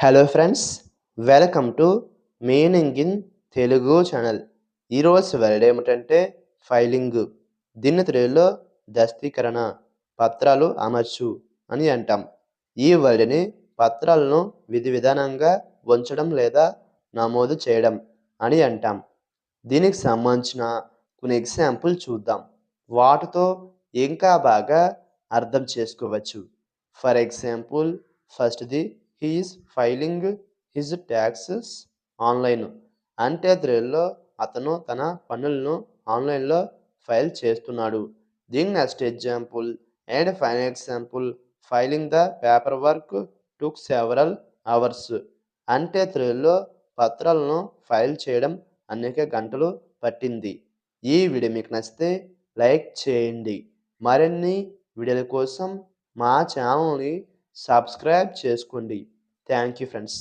Hello friends, welcome to meaning in Telugu channel. ఈరోజు word ఏమిటంటే filing. దీన్ని తెలుగులో దస్తీకరణ, పత్రాలు అమర్చు అని అంటాం. ఈ వర్డ్ని పత్రాలను విధి విధానంగా ఉంచడం లేదా నమోదు చేయడం అని అంటాం. దీనికి సంబంధించిన కొన్ని ఎగ్జాంపుల్ చూద్దాం. వాటితో ఇంకా బాగా అర్థం చేసుకోవచ్చు. ఫర్ ఎగ్జాంపుల్, ఫస్ట్‌ది he is filing his taxes online. అంటే తెలుగులో అతను తన పన్నులను ఆన్‌లైన్‌లో ఫైల్ చేస్తున్నాడు. దీని next example and final example, filing the paper work took several hours. అంటే తెలుగులో పత్రాలను ఫైల్ చేయడం అనేక గంటలు పట్టింది. ఈ వీడియో మీకు నచ్చితే లైక్ చేయండి. మరిన్ని వీడియోల కోసం మా ఛానల్ని సబ్స్క్రైబ్ చేసుకోండి. Thank you friends.